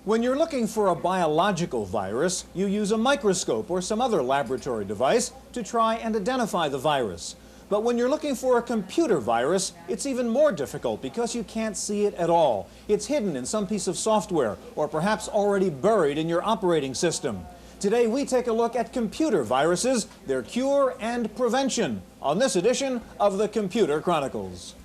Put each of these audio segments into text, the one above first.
When you're looking for a biological virus, you use a microscope or some other laboratory device to try and identify the virus. But when you're looking for a computer virus, it's even more difficult because you can't see it at all. It's hidden in some piece of software or perhaps already buried in your operating system. Today we take a look at computer viruses, their cure and prevention on this edition of the Computer Chronicles.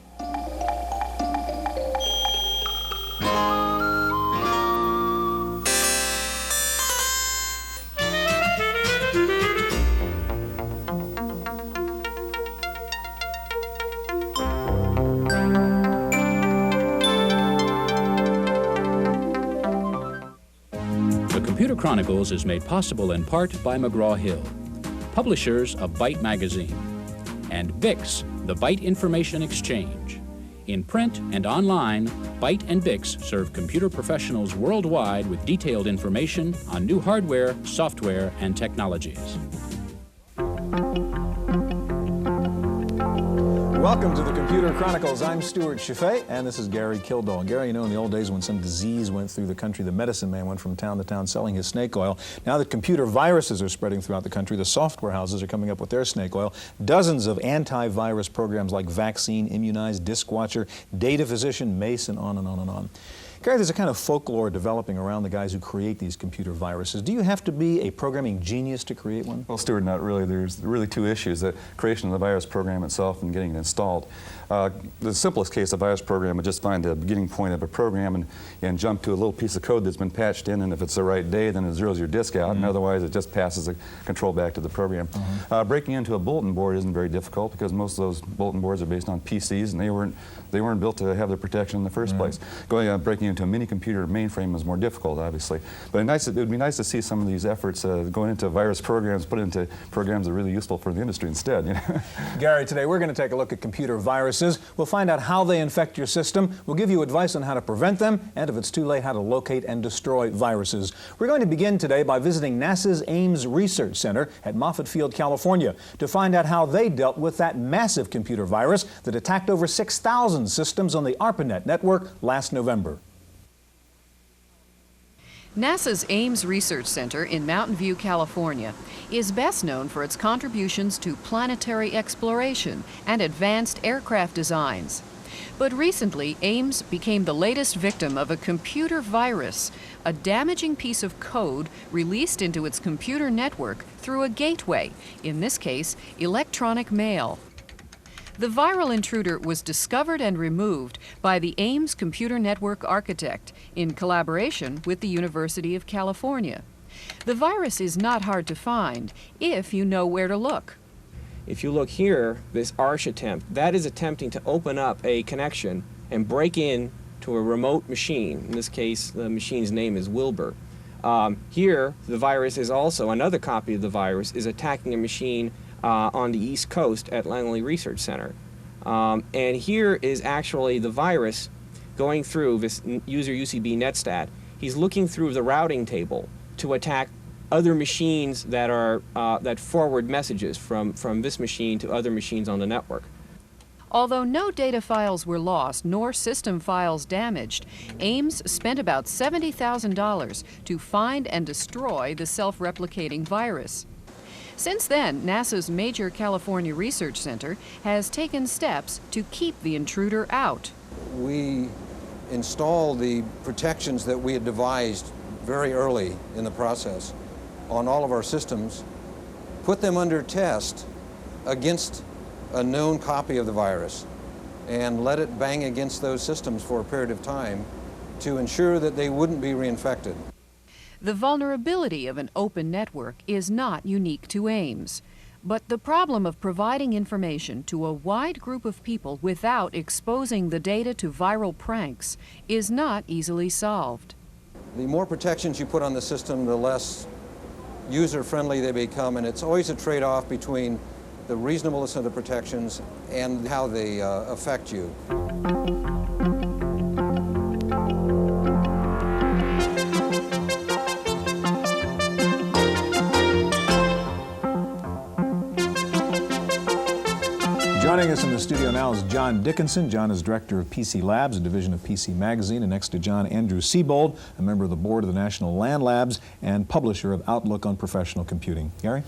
Computer Chronicles is made possible in part by McGraw-Hill, publishers of Byte magazine, and Bix, the Byte Information Exchange. In print and online, Byte and Bix serve computer professionals worldwide with detailed information on new hardware, software, and technologies. Welcome to the Computer Chronicles. I'm Stuart Chaffee, and this is Gary Kildall. Gary, you know, in the old days when some disease went through the country, the medicine man went from town to town selling his snake oil. Now that computer viruses are spreading throughout the country, the software houses are coming up with their snake oil. Dozens of antivirus programs like Vaccine, Immunize, Disk Watcher, Data Physician, Mace, and on and on and on. Gary, there's a kind of folklore developing around the guys who create these computer viruses. Do you have to be a programming genius to create one? Well, Stuart, not really. There's really two issues: the creation of the virus program itself and getting it installed. The simplest case, a virus program would just find the beginning point of a program and jump to a little piece of code that's been patched in, and if it's the right day, then it zeroes your disk out, and otherwise it just passes the control back to the program. Breaking into a bulletin board isn't very difficult because most of those bulletin boards are based on PCs, and they weren't built to have the protection in the first place. Breaking into a mini computer mainframe is more difficult, obviously. But it would be nice to see some of these efforts going into virus programs, put into programs that are really useful for the industry instead. You know? Gary, today we're going to take a look at computer viruses. We'll find out how they infect your system. We'll give you advice on how to prevent them, and if it's too late, how to locate and destroy viruses. We're going to begin today by visiting NASA's Ames Research Center at Moffett Field, California, to find out how they dealt with that massive computer virus that attacked over 6,000 systems on the ARPANET network last November. NASA's Ames Research Center in Mountain View, California, is best known for its contributions to planetary exploration and advanced aircraft designs. But recently, Ames became the latest victim of a computer virus, a damaging piece of code released into its computer network through a gateway, in this case, electronic mail. The viral intruder was discovered and removed by the Ames Computer Network architect in collaboration with the University of California. The virus is not hard to find if you know where to look. If you look here, this arch attempt, that is attempting to open up a connection and break in to a remote machine. In this case, the machine's name is Wilbur. Here, the virus is also, another copy of the virus is attacking a machine on the East Coast at Langley Research Center. And here is actually the virus going through this user UCB netstat. He's looking through the routing table to attack other machines that are that forward messages from this machine to other machines on the network. Although no data files were lost nor system files damaged, Ames spent about $70,000 to find and destroy the self-replicating virus. Since then, NASA's major California research center has taken steps to keep the intruder out. We installed the protections that we had devised very early in the process on all of our systems, put them under test against a known copy of the virus, and let it bang against those systems for a period of time to ensure that they wouldn't be reinfected. The vulnerability of an open network is not unique to Ames, but the problem of providing information to a wide group of people without exposing the data to viral pranks is not easily solved. The more protections you put on the system, the less user-friendly they become, and it's always a trade-off between the reasonableness of the protections and how they affect you. Joining us in the studio now is John Dickinson. John is director of PC Labs, a division of PC Magazine, and next to John, Andrew Siebold, a member of the board of the National Land Labs and publisher of Outlook on Professional Computing. Gary?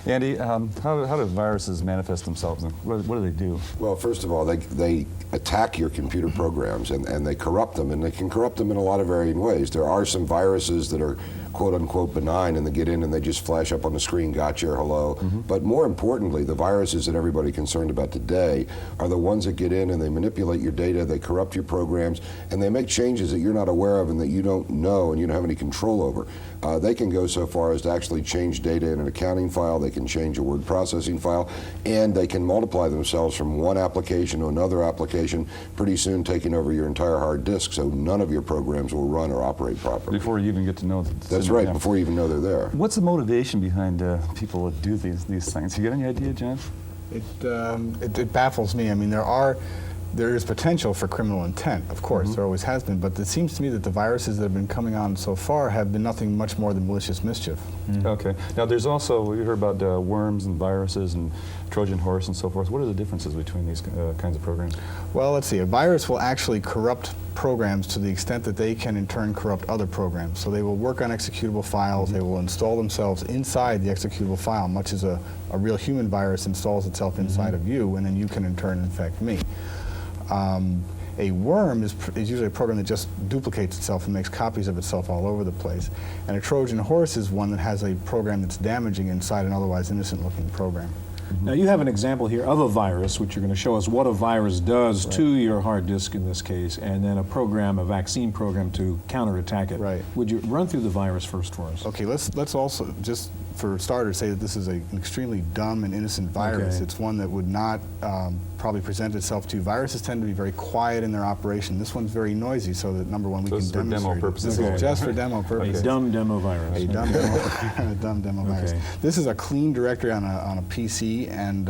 Andy, how do viruses manifest themselves, and what do they do? Well, first of all, they attack your computer programs, and they corrupt them, and they can corrupt them in a lot of varying ways. There are some viruses that are quote-unquote benign, and they get in and they just flash up on the screen, gotcha, hello. But more importantly, the viruses that everybody's concerned about today are the ones that get in and they manipulate your data, they corrupt your programs, and they make changes that you're not aware of and that you don't know and you don't have any control over. They can go so far as to actually change data in an accounting file, they can change a word processing file, and they can multiply themselves from one application to another application, pretty soon taking over your entire hard disk, so none of your programs will run or operate properly. Before you even get to know That's right, before you even know they're there. What's the motivation behind people that do these things? You got any idea, John? It baffles me. I mean, there is potential for criminal intent, of course, there always has been, but it seems to me that the viruses that have been coming on so far have been nothing much more than malicious mischief. Okay. Now, there's also, we heard about worms and viruses and Trojan horse and so forth. What are the differences between these kinds of programs? Well, let's see. A virus will actually corrupt programs to the extent that they can in turn corrupt other programs. So they will work on executable files, they will install themselves inside the executable file, much as a real human virus installs itself inside of you, and then you can in turn infect me. A worm is usually a program that just duplicates itself and makes copies of itself all over the place. And a Trojan horse is one that has a program that's damaging inside an otherwise innocent-looking program. Now, you have an example here of a virus, which you're going to show us what a virus does to your hard disk in this case, and then a vaccine program to counterattack it. Right. Would you run through the virus first for us? Okay, let's also, just for starters, say that this is an extremely dumb and innocent virus. Okay. It's one that would not probably present itself to you. Viruses tend to be very quiet in their operation. This one's very noisy, so that number one, we can demonstrate demo it. purposes. This is just for demo purposes. A dumb demo virus. A dumb demo, a dumb demo virus. Okay. This is a clean directory on a PC, and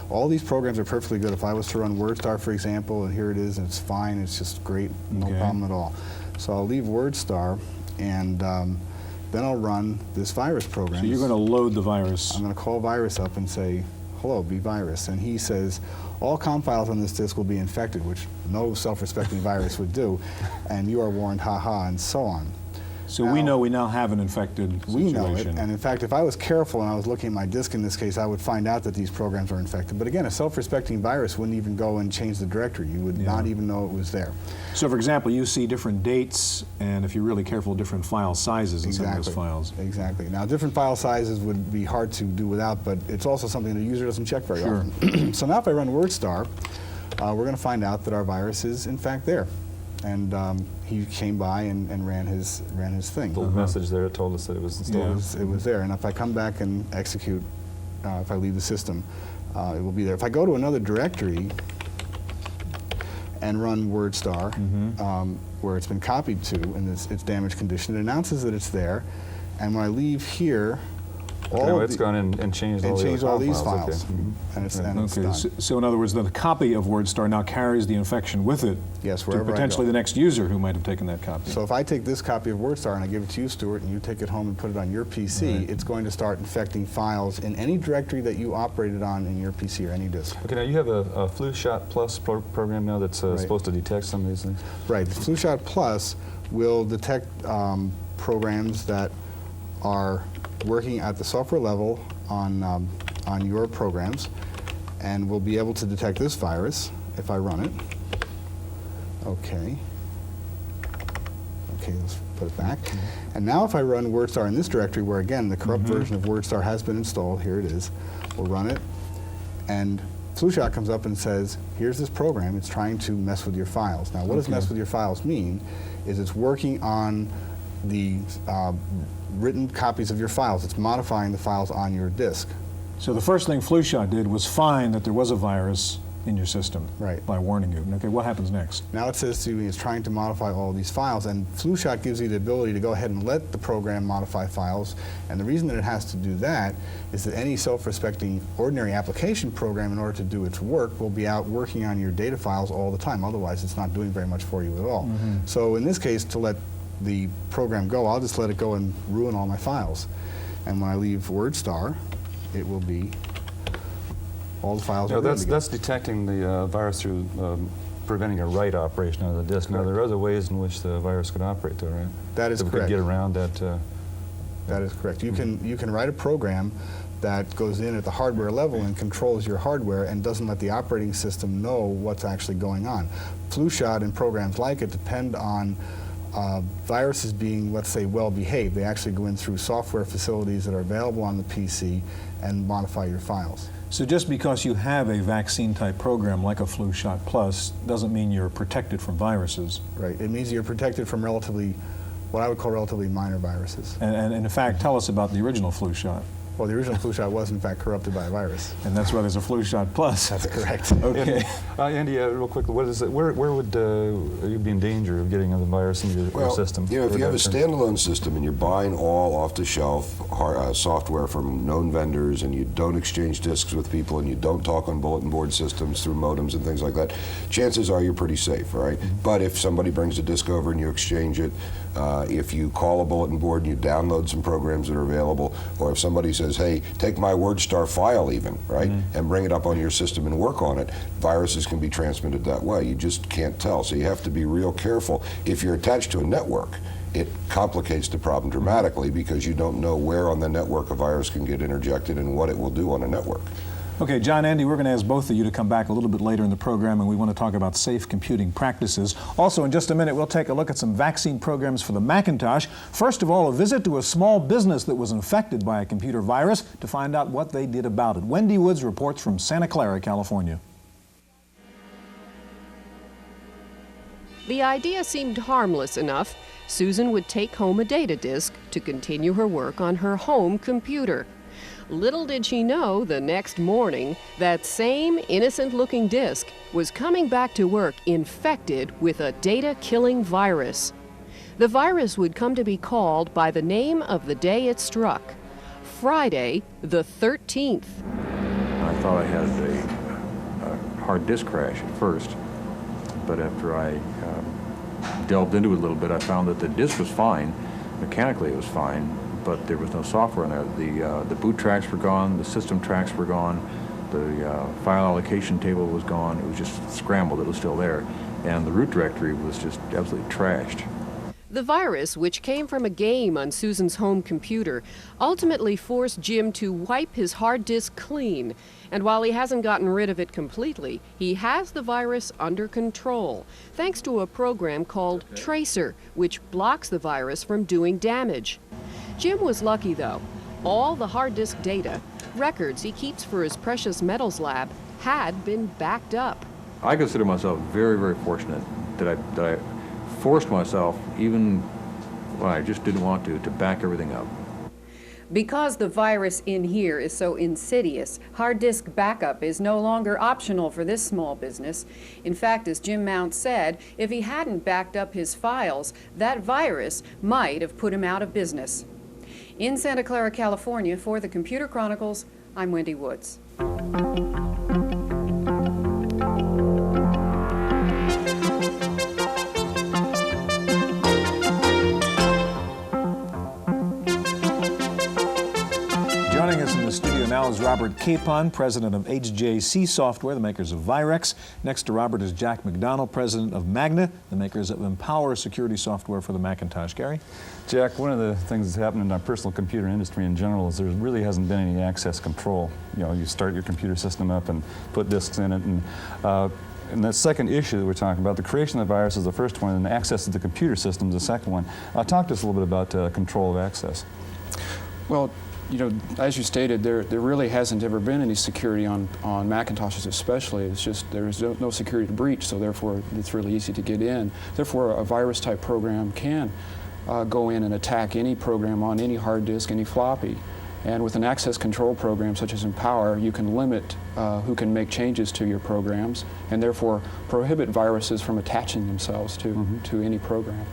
all these programs are perfectly good. If I was to run WordStar, for example, and here it is, and it's fine, it's just great, no problem at all. So I'll leave WordStar, and then I'll run this virus program. So you're going to load the virus. I'm going to call virus up and say, hello, be virus. And he says, all COM files on this disk will be infected, which no self-respecting virus would do, and you are warned, haha, and so on. So we now have an infected situation. We know it, and in fact, if I was careful and I was looking at my disk in this case, I would find out that these programs are infected. But again, a self-respecting virus wouldn't even go and change the directory. You would not even know it was there. So, for example, you see different dates, and if you're really careful, different file sizes in some of those files. Exactly. Now, different file sizes would be hard to do without, but it's also something the user doesn't check very often. So now if I run WordStar, we're going to find out that our virus is, in fact, there. And he came by and ran his thing. The message there told us that it was installed. It was there. And if I come back and execute, if I leave the system, it will be there. If I go to another directory and run WordStar, where it's been copied to in it's damaged condition, it announces that it's there. And when I leave here, it's gone in and changed all these files. files. Okay. And it's done. So in other words, the copy of WordStar now carries the infection with it Yes, to wherever I potentially go. the next user who might have taken that copy. So if I take this copy of WordStar and I give it to you, Stuart, and you take it home and put it on your PC, it's going to start infecting files in any directory that you operated on in your PC or any disk. Okay, now you have a Flu Shot Plus program now that's supposed to detect some of these things? Right. The Flu Shot Plus will detect programs that are working at the software level on your programs, and we'll be able to detect this virus if I run it. Okay. Okay, let's put it back. And now if I run WordStar in this directory, where again the corrupt version of WordStar has been installed, here it is, we'll run it, and FluShot comes up and says, here's this program, it's trying to mess with your files. Now what does mess with your files mean is it's working on the written copies of your files. It's modifying the files on your disk. So the first thing FluShot did was find that there was a virus in your system by warning you. Okay, what happens next? Now it says to me it's trying to modify all these files, and FluShot gives you the ability to go ahead and let the program modify files, and the reason that it has to do that is that any self-respecting ordinary application program, in order to do its work, will be out working on your data files all the time. Otherwise it's not doing very much for you at all. So in this case, to let the program go, I'll just let it go and ruin all my files. And when I leave WordStar, it will be all the files No, are good. that's detecting the virus through preventing a write operation on the disk. Now, there are other ways in which the virus could operate, though, right? That is that we correct. could get around that. That is correct. You can write a program that goes in at the hardware level and controls your hardware and doesn't let the operating system know what's actually going on. Flu shot and programs like it depend on viruses being, let's say, well behaved. They actually go in through software facilities that are available on the PC and modify your files. So just because you have a vaccine-type program like a Flu Shot Plus doesn't mean you're protected from viruses. Right. It means you're protected from what I would call relatively minor viruses. And in fact, tell us about the original Flu Shot. Well, the original Flu Shot was in fact corrupted by a virus. And that's why there's a Flu Shot Plus. That's correct. Okay. Andy, real quickly, what is it? Where would you be in danger of getting the virus into your system? You know, if you have a standalone system and you're buying all off-the-shelf software from known vendors, and you don't exchange disks with people, and you don't talk on bulletin board systems through modems and things like that, chances are you're pretty safe, all right? But if somebody brings a disk over and you exchange it, if you call a bulletin board and you download some programs that are available, or if somebody says, hey, take my WordStar file even, right, and bring it up on your system and work on it, viruses can be transmitted that way. You just can't tell, so you have to be real careful. If you're attached to a network, it complicates the problem dramatically because you don't know where on the network a virus can get interjected and what it will do on a network. Okay, John, Andy, we're going to ask both of you to come back a little bit later in the program, and we want to talk about safe computing practices. Also, in just a minute, we'll take a look at some vaccine programs for the Macintosh. First of all, a visit to a small business that was infected by a computer virus to find out what they did about it. Wendy Woods reports from Santa Clara, California. The idea seemed harmless enough. Susan would take home a data disk to continue her work on her home computer. Little did she know the next morning that same innocent-looking disk was coming back to work infected with a data-killing virus. The virus would come to be called by the name of the day it struck, Friday the 13th. I thought I had a hard disk crash at first, but after I delved into it a little bit, I found that the disk was fine. Mechanically it was fine, but there was no software in there. The boot tracks were gone, the system tracks were gone, the file allocation table was gone. It was just scrambled. It was still there, and the root directory was just absolutely trashed. The virus, which came from a game on Susan's home computer, ultimately forced Jim to wipe his hard disk clean. And while he hasn't gotten rid of it completely, he has the virus under control, thanks to a program called Tracer, which blocks the virus from doing damage. Jim was lucky, though. All the hard disk data, records he keeps for his precious metals lab, had been backed up. I consider myself very, very fortunate that I forced myself, even when I just didn't want to back everything up. Because the virus in here is so insidious, hard disk backup is no longer optional for this small business. In fact, as Jim Mount said, if he hadn't backed up his files, that virus might have put him out of business. In Santa Clara, California, for the Computer Chronicles, I'm Wendy Woods. Joining us in the studio now is Robert Capon, president of HJC Software, the makers of Virex. Next to Robert is Jack McDonald, president of Magna, the makers of Empower security software for the Macintosh. Gary? Jack, one of the things that's happened in our personal computer industry in general is there really hasn't been any access control. You know, you start your computer system up and put disks in it, and the second issue that we're talking about, the creation of the virus is the first one, and access to the computer system is the second one. Talk to us a little bit about control of access. Well, you know, as you stated, there really hasn't ever been any security on Macintoshes especially. It's just there's no security to breach, so therefore it's really easy to get in. Therefore, a virus-type program can go in and attack any program on any hard disk, any floppy. And with an access control program such as Empower, you can limit who can make changes to your programs and therefore prohibit viruses from attaching themselves to any program.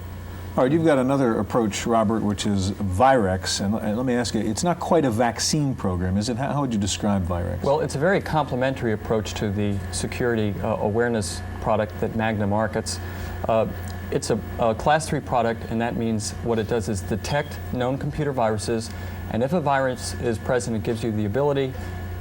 All right, you've got another approach, Robert, which is Virex. And let me ask you, it's not quite a vaccine program, is it? How would you describe Virex? Well, it's a very complementary approach to the security awareness product that Magna markets. It's a Class 3 product, and that means what it does is detect known computer viruses, and if a virus is present, it gives you the ability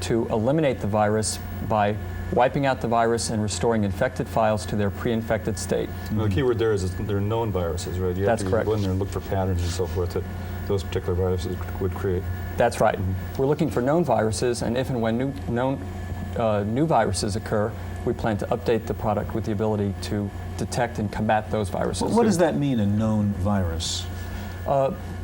to eliminate the virus by wiping out the virus and restoring infected files to their pre-infected state. Well, the key word there is they're known viruses, right? You That's have to correct. go in there and look for patterns and so forth that those particular viruses would create. That's right. We're looking for known viruses, and if and when new viruses occur, we plan to update the product with the ability to detect and combat those viruses. What does that mean, a known virus?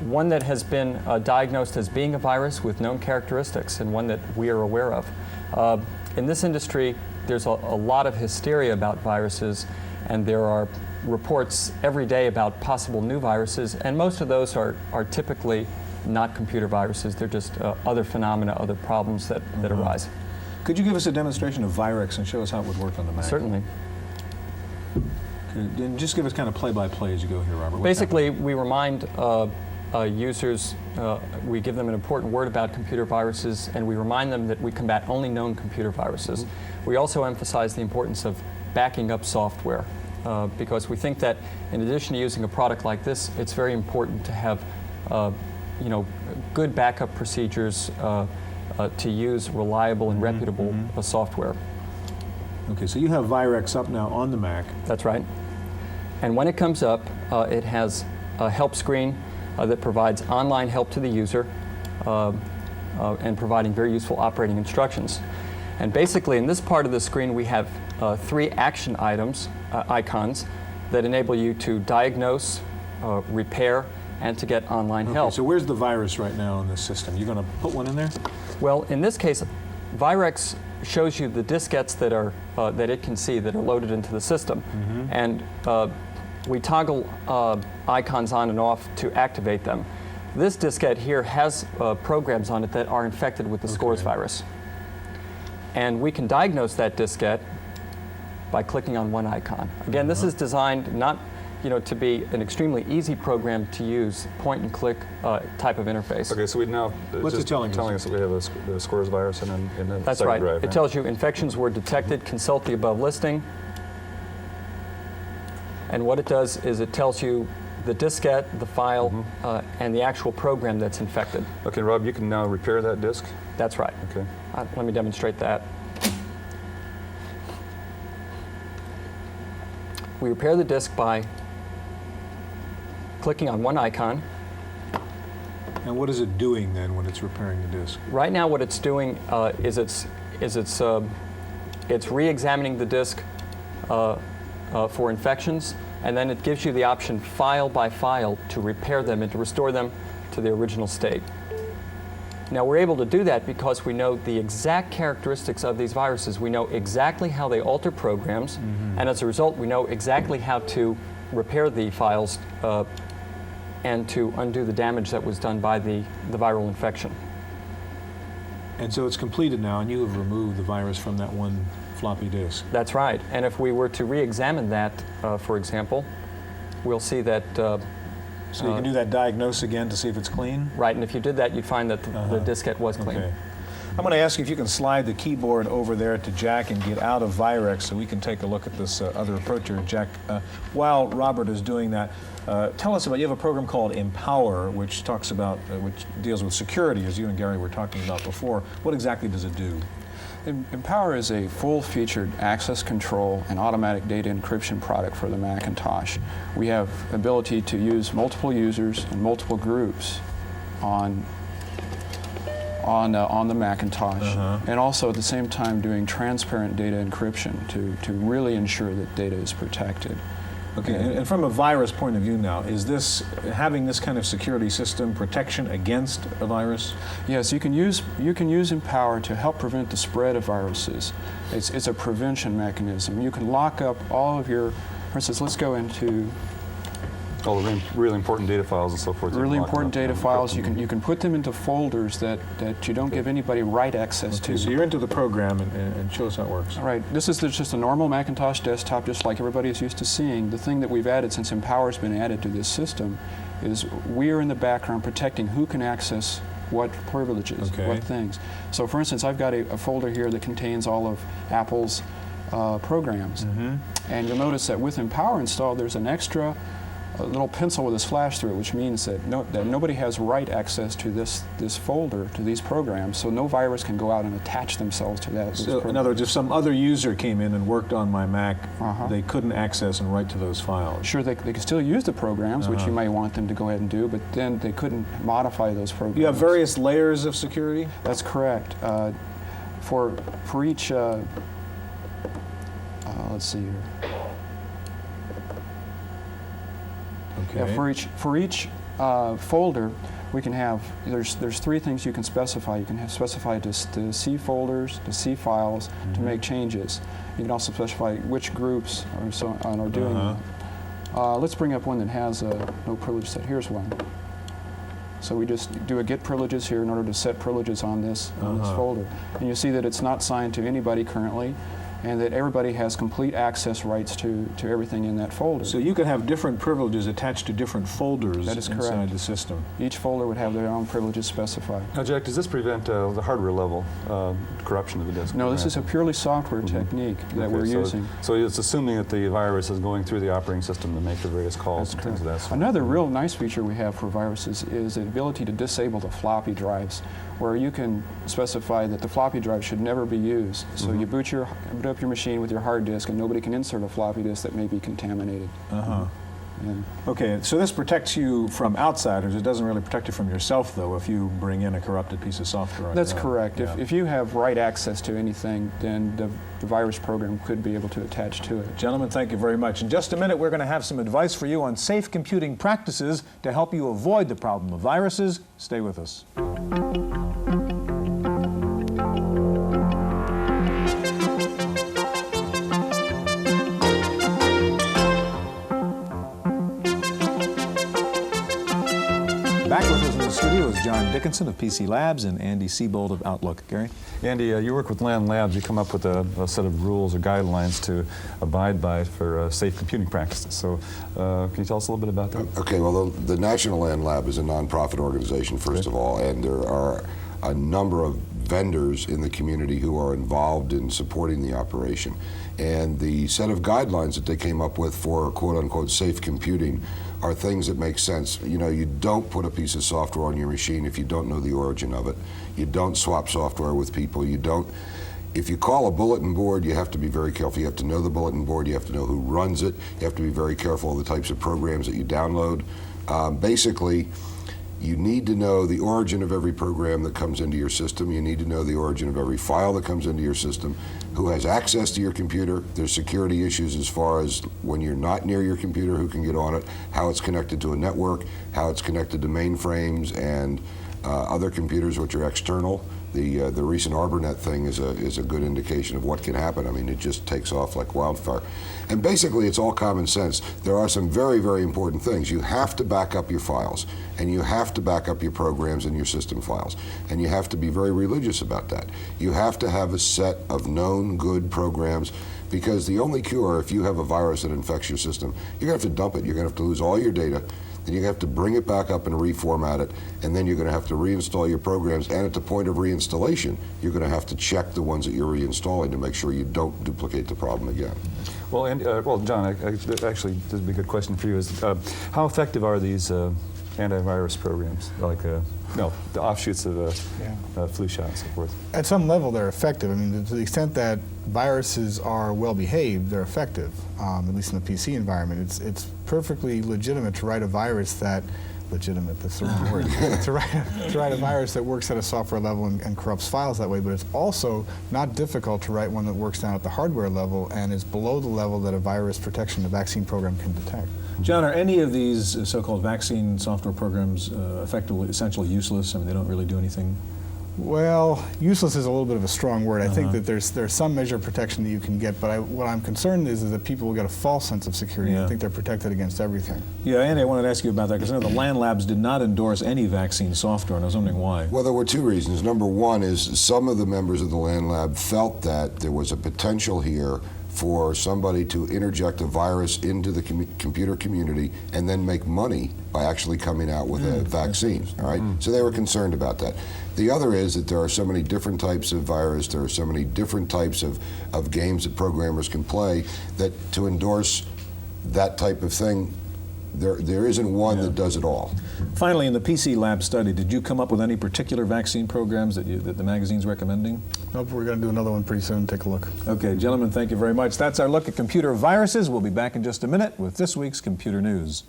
One that has been diagnosed as being a virus with known characteristics, and one that we are aware of. In this industry, there's a lot of hysteria about viruses, and there are reports every day about possible new viruses, and most of those are typically not computer viruses. They're just other phenomena, other problems that arise. Could you give us a demonstration of Virex and show us how it would work on the Mac? Certainly. And just give us kind of play-by-play as you go here, Robert. What's Basically, we remind users, we give them an important word about computer viruses, and we remind them that we combat only known computer viruses. We also emphasize the importance of backing up software, because we think that in addition to using a product like this, it's very important to have good backup procedures to use reliable and reputable software. Okay, so you have Virex up now on the Mac. That's right. And when it comes up, it has a help screen that provides online help to the user and providing very useful operating instructions. And basically, in this part of the screen, we have 3 action icons that enable you to diagnose, repair, and to get online help. So where's the virus right now in this system? You're going to put one in there? Well, in this case, Virex shows you the diskettes that are that it can see that are loaded into the system, and we toggle icons on and off to activate them. This diskette here has programs on it that are infected with the Scores virus, and we can diagnose that diskette by clicking on one icon. Again, this is designed not to be an extremely easy program to use, point-and-click type of interface. Okay, so we now What's it telling us that we have the Scores virus in the That's second right. drive. It tells you infections were detected, consult the above listing. And what it does is it tells you the diskette, the file, and the actual program that's infected. Okay, Rob, you can now repair that disk? That's right. Okay. Let me demonstrate that. We repair the disk by clicking on one icon. And what is it doing then when it's repairing the disk? Right now, what it's doing is it's re-examining the disk for infections, and then it gives you the option file by file to repair them and to restore them to their original state. Now, we're able to do that because we know the exact characteristics of these viruses. We know exactly how they alter programs, and as a result, we know exactly how to repair the files and to undo the damage that was done by the viral infection. And so it's completed now, and you have removed the virus from that one floppy disk. That's right. And if we were to re-examine that, for example, we'll see that... so you can do that diagnose again to see if it's clean? Right, and if you did that, you'd find that the diskette was clean. Okay. I'm going to ask you if you can slide the keyboard over there to Jack and get out of Virex so we can take a look at this other approach here. Jack, while Robert is doing that, tell us about, you have a program called Empower, which talks about, which deals with security, as you and Gary were talking about before. What exactly does it do? Empower is a full-featured access control and automatic data encryption product for the Macintosh. We have ability to use multiple users and multiple groups on the Macintosh, and also at the same time doing transparent data encryption to really ensure that data is protected. Okay, and from a virus point of view now, is this, having this kind of security system, protection against a virus? Yes, you can use Empower to help prevent the spread of viruses. It's a prevention mechanism. You can lock up all of your, for instance, let's go into all the really important data files and so forth. Really important data files. You can put them into folders that you don't give anybody write access to. So you're into the program and show us how it works. All right. This is just a normal Macintosh desktop, just like everybody is used to seeing. The thing that we've added since Empower's been added to this system is we are in the background protecting who can access what privileges, what things. So for instance, I've got a folder here that contains all of Apple's programs. And you'll notice that with Empower installed, there's an extra little pencil with a slash through it, which means that, nobody has write access to this folder, to these programs, so no virus can go out and attach themselves to that. So, in other words, if some other user came in and worked on my Mac, they couldn't access and write to those files. Sure, they could still use the programs, which you may want them to go ahead and do, but then they couldn't modify those programs. You have various layers of security? That's correct. For each, let's see here. Okay. Yeah, for each folder, we can have, there's 3 things you can specify. You can specify to C folders, to C files, to make changes. You can also specify which groups are doing that. Let's bring up one that has no privilege set. Here's one. So we just do a get privileges here in order to set privileges on this folder. And you see that it's not signed to anybody currently, and that everybody has complete access rights to everything in that folder. So you could have different privileges attached to different folders inside the system. Each folder would have their own privileges specified. Now, Jack, does this prevent the hardware level corruption of the disk? No, this is a purely software technique that we're using. So it's assuming that the virus is going through the operating system to make the various calls and things of that sort. Another real nice feature we have for viruses is the ability to disable the floppy drives, where you can specify that the floppy drive should never be used. So you boot up your machine with your hard disk, and nobody can insert a floppy disk that may be contaminated. Okay, so this protects you from outsiders. It doesn't really protect you from yourself, though, if you bring in a corrupted piece of software. That's correct. If you have write access to anything, then the virus program could be able to attach to it. Gentlemen, thank you very much. In just a minute, we're going to have some advice for you on safe computing practices to help you avoid the problem of viruses. Stay with us. Back with us in the studio is John Dickinson of PC Labs and Andy Siebold of Outlook. Gary? Andy, you work with LAN Labs. You come up with a set of rules or guidelines to abide by for safe computing practices. So can you tell us a little bit about that? Okay, well, the National LAN Lab is a nonprofit organization, first of all, and there are a number of vendors in the community who are involved in supporting the operation. And the set of guidelines that they came up with for quote-unquote safe computing are things that make sense. You know, you don't put a piece of software on your machine if you don't know the origin of it. You don't swap software with people. You don't. If you call a bulletin board, you have to be very careful. You have to know the bulletin board. You have to know who runs it. You have to be very careful of the types of programs that you download. Basically, you need to know the origin of every program that comes into your system. You need to know the origin of every file that comes into your system, who has access to your computer. There's security issues as far as when you're not near your computer, who can get on it, how it's connected to a network, how it's connected to mainframes and other computers which are external. The recent ArborNet thing is a good indication of what can happen. I mean, it just takes off like wildfire. And basically, it's all common sense. There are some very, very important things. You have to back up your files, and you have to back up your programs and your system files, and you have to be very religious about that. You have to have a set of known good programs, because the only cure, if you have a virus that infects your system, you're going to have to dump it. You're going to have to lose all your data. Then you're going to have to bring it back up and reformat it, and then you're going to have to reinstall your programs, and at the point of reinstallation, you're going to have to check the ones that you're reinstalling to make sure you don't duplicate the problem again. Well, well, John, actually, this would be a good question for you. Is how effective are these antivirus programs, like the offshoots of flu shot and so forth? At some level, they're effective. I mean, to the extent that viruses are well behaved, they're effective. At least in the PC environment, it's perfectly legitimate to write a virus that legitimate, that's the wrong word, to write a virus that works at a software level and corrupts files that way, but it's also not difficult to write one that works down at the hardware level and is below the level that a virus protection, a vaccine program can detect. John, are any of these so-called vaccine software programs effectively, essentially useless? I mean, they don't really do anything? Well, useless is a little bit of a strong word. I think that there's some measure of protection that you can get, but what I'm concerned is that people will get a false sense of security. I think they're protected against everything. Yeah, Andy, I wanted to ask you about that, because I know the LAN Labs did not endorse any vaccine software, and I was wondering why. Well, there were two reasons. Number one is some of the members of the LAN Lab felt that there was a potential here for somebody to interject a virus into the computer community and then make money by actually coming out with a vaccine, all right? So they were concerned about that. The other is that there are so many different types of virus, there are so many different types of games that programmers can play, that to endorse that type of thing There isn't one that does it all. Finally, in the PC Lab study, did you come up with any particular vaccine programs that the magazine's recommending? Nope, we're going to do another one pretty soon. Take a look. Okay, gentlemen, thank you very much. That's our look at computer viruses. We'll be back in just a minute with this week's computer news.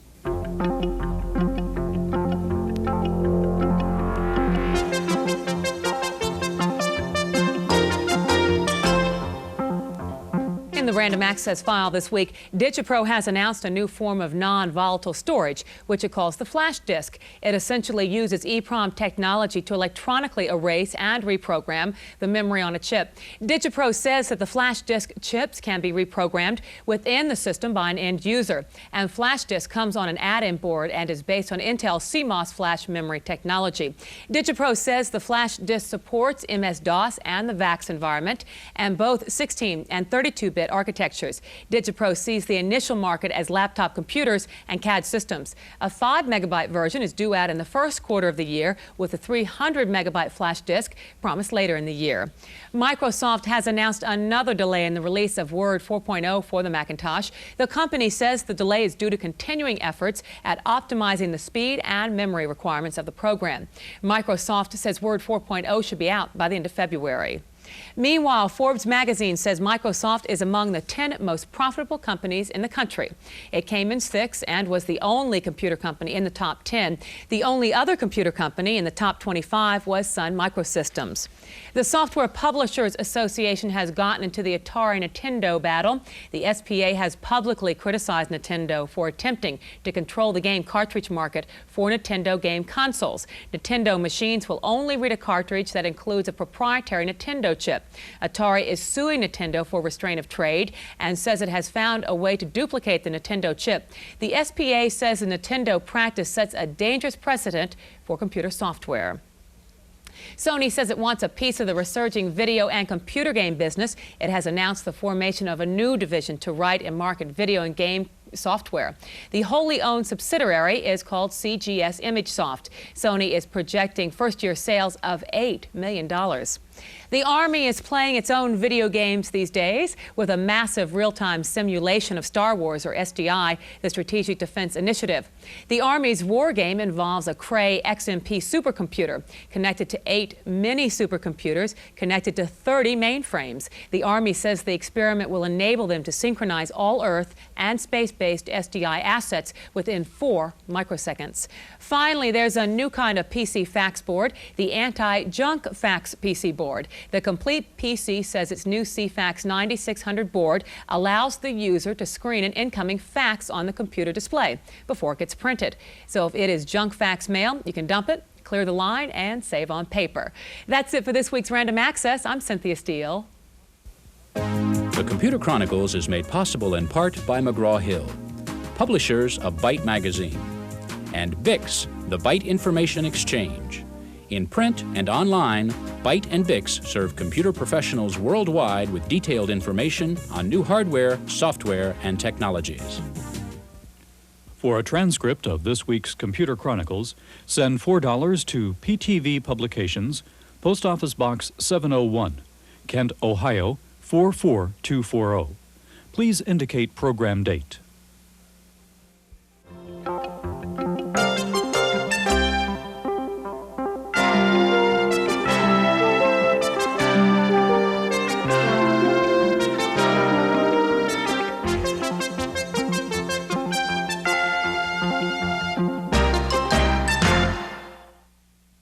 The Random Access file this week, DigiPro has announced a new form of non-volatile storage, which it calls the flash disk. It essentially uses EEPROM technology to electronically erase and reprogram the memory on a chip. DigiPro says that the flash disk chips can be reprogrammed within the system by an end user. And flash disk comes on an add-in board and is based on Intel CMOS flash memory technology. DigiPro says the flash disk supports MS-DOS and the VAX environment, and both 16 and 32-bit architectures. DigiPro sees the initial market as laptop computers and CAD systems. A 5-megabyte version is due out in the first quarter of the year, with a 300-megabyte flash disk promised later in the year. Microsoft has announced another delay in the release of Word 4.0 for the Macintosh. The company says the delay is due to continuing efforts at optimizing the speed and memory requirements of the program. Microsoft says Word 4.0 should be out by the end of February. Meanwhile, Forbes magazine says Microsoft is among the 10 most profitable companies in the country. It came in 6th and was the only computer company in the top 10. The only other computer company in the top 25 was Sun Microsystems. The Software Publishers Association has gotten into the Atari-Nintendo battle. The SPA has publicly criticized Nintendo for attempting to control the game cartridge market for Nintendo game consoles. Nintendo machines will only read a cartridge that includes a proprietary Nintendo chip. Atari is suing Nintendo for restraint of trade and says it has found a way to duplicate the Nintendo chip. The SPA says the Nintendo practice sets a dangerous precedent for computer software. Sony says it wants a piece of the resurging video and computer game business. It has announced the formation of a new division to write and market video and game software. The wholly owned subsidiary is called CGS ImageSoft. Sony is projecting first-year sales of $8 million. The Army is playing its own video games these days with a massive real-time simulation of Star Wars, or SDI, the Strategic Defense Initiative. The Army's war game involves a Cray XMP supercomputer connected to 8 mini supercomputers connected to 30 mainframes. The Army says the experiment will enable them to synchronize all Earth and space-based SDI assets within 4 microseconds. Finally, there's a new kind of PC fax board, the anti-junk fax PC board. The Complete PC says its new CFax 9600 board allows the user to screen an incoming fax on the computer display before it gets printed. So if it is junk fax mail, you can dump it, clear the line, and save on paper. That's it for this week's Random Access. I'm Cynthia Steele. The Computer Chronicles is made possible in part by McGraw-Hill, publishers of Byte magazine, and VIX, the Byte Information Exchange. In print and online, Byte and VIX serve computer professionals worldwide with detailed information on new hardware, software, and technologies. For a transcript of this week's Computer Chronicles, send $4 to PTV Publications, Post Office Box 701, Kent, Ohio 44240. Please indicate program date.